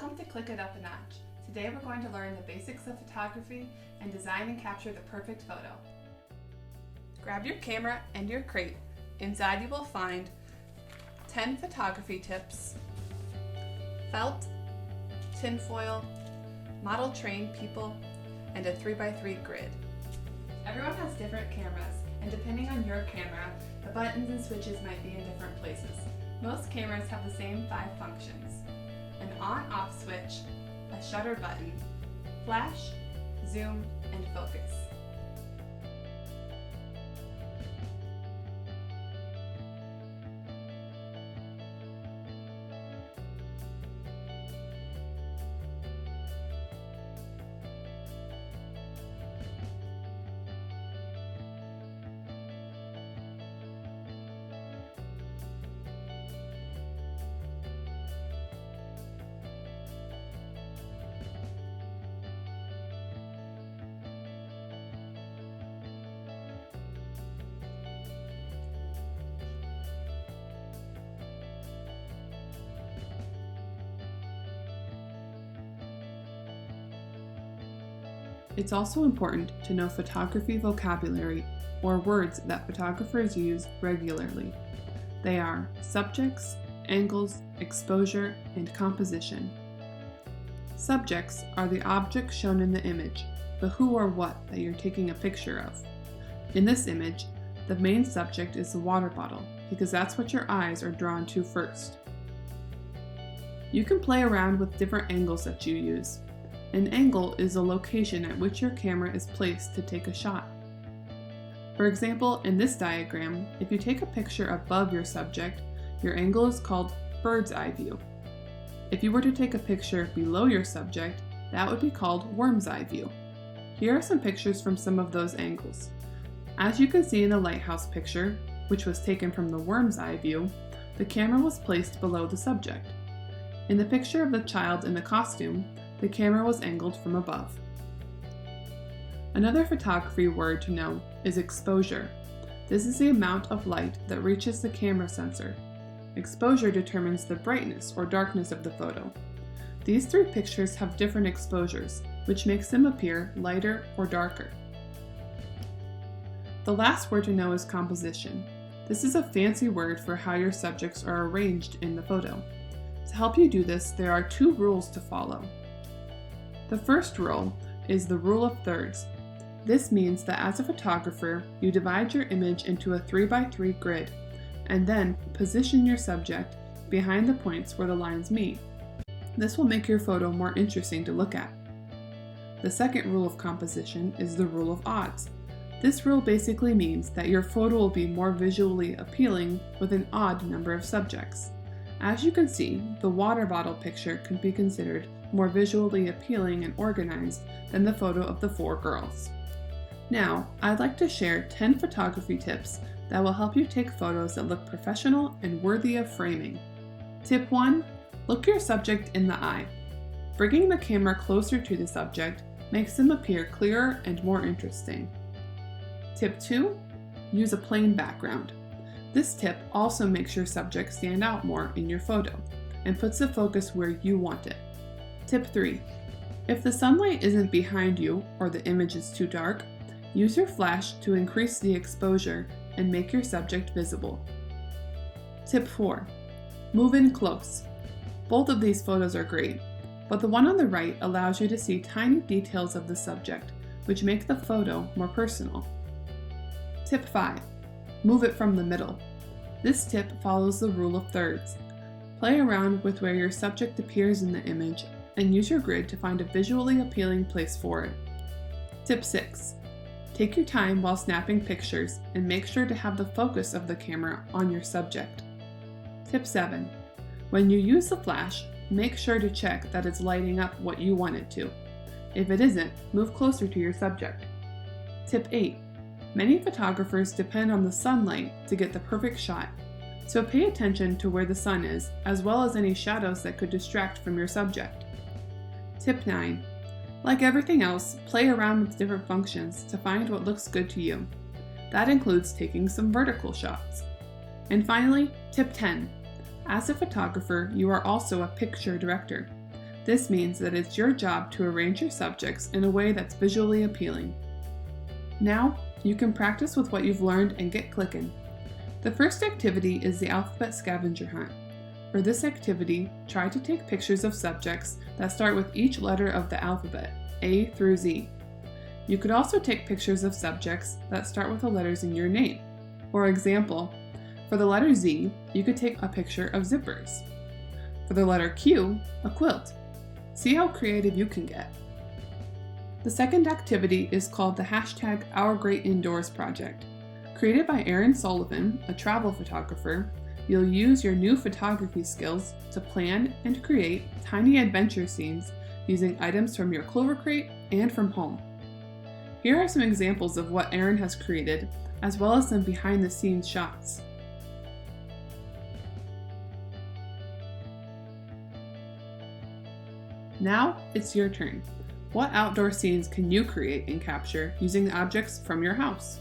Welcome to Click It Up a Notch. Today we're going to learn the basics of photography and design and capture the perfect photo. Grab your camera and your crate. Inside you will find 10 photography tips, felt, tinfoil, model trained people, and a 3x3 grid. Everyone has different cameras, and depending on your camera, the buttons and switches might be in different places. Most cameras have the same 5 functions: an on-off switch, a shutter button, flash, zoom, and focus. It's also important to know photography vocabulary, or words that photographers use regularly. They are subjects, angles, exposure, and composition. Subjects are the objects shown in the image, the who or what that you're taking a picture of. In this image, the main subject is the water bottle, because that's what your eyes are drawn to first. You can play around with different angles that you use. An angle is a location at which your camera is placed to take a shot. For example, in this diagram, if you take a picture above your subject, your angle is called bird's eye view. If you were to take a picture below your subject, that would be called worm's eye view. Here are some pictures from some of those angles. As you can see in the lighthouse picture, which was taken from the worm's eye view, the camera was placed below the subject. In the picture of the child in the costume, the camera was angled from above. Another photography word to know is exposure. This is the amount of light that reaches the camera sensor. Exposure determines the brightness or darkness of the photo. These 3 pictures have different exposures, which makes them appear lighter or darker. The last word to know is composition. This is a fancy word for how your subjects are arranged in the photo. To help you do this, there are 2 rules to follow. The first rule is the rule of thirds. This means that as a photographer, you divide your image into a 3x3 grid, and then position your subject behind the points where the lines meet. This will make your photo more interesting to look at. The second rule of composition is the rule of odds. This rule basically means that your photo will be more visually appealing with an odd number of subjects. As you can see, the water bottle picture can be considered more visually appealing and organized than the photo of the 4 girls. Now, I'd like to share 10 photography tips that will help you take photos that look professional and worthy of framing. Tip 1. Look your subject in the eye. Bringing the camera closer to the subject makes them appear clearer and more interesting. Tip 2. Use a plain background. This tip also makes your subject stand out more in your photo and puts the focus where you want it. Tip 3. If the sunlight isn't behind you or the image is too dark, use your flash to increase the exposure and make your subject visible. Tip 4. Move in close. Both of these photos are great, but the one on the right allows you to see tiny details of the subject, which make the photo more personal. Tip 5. Move it from the middle. This tip follows the rule of thirds. Play around with where your subject appears in the image and use your grid to find a visually appealing place for it. Tip 6. Take your time while snapping pictures and make sure to have the focus of the camera on your subject. Tip 7. When you use the flash, make sure to check that it's lighting up what you want it to. If it isn't, move closer to your subject. Tip 8. Many photographers depend on the sunlight to get the perfect shot, so pay attention to where the sun is, as well as any shadows that could distract from your subject. Tip 9. Like everything else, play around with different functions to find what looks good to you. That includes taking some vertical shots. And finally, tip 10. As a photographer, you are also a picture director. This means that it's your job to arrange your subjects in a way that's visually appealing. Now, you can practice with what you've learned and get clicking. The first activity is the alphabet scavenger hunt. For this activity, try to take pictures of subjects that start with each letter of the alphabet, A through Z. You could also take pictures of subjects that start with the letters in your name. For example, for the letter Z, you could take a picture of zippers. For the letter Q, a quilt. See how creative you can get. The second activity is called the #OurGreatIndoors project. Created by Aaron Sullivan, a travel photographer, you'll use your new photography skills to plan and create tiny adventure scenes using items from your Clover Crate and from home. Here are some examples of what Aaron has created, as well as some behind-the-scenes shots. Now it's your turn. What outdoor scenes can you create and capture using objects from your house?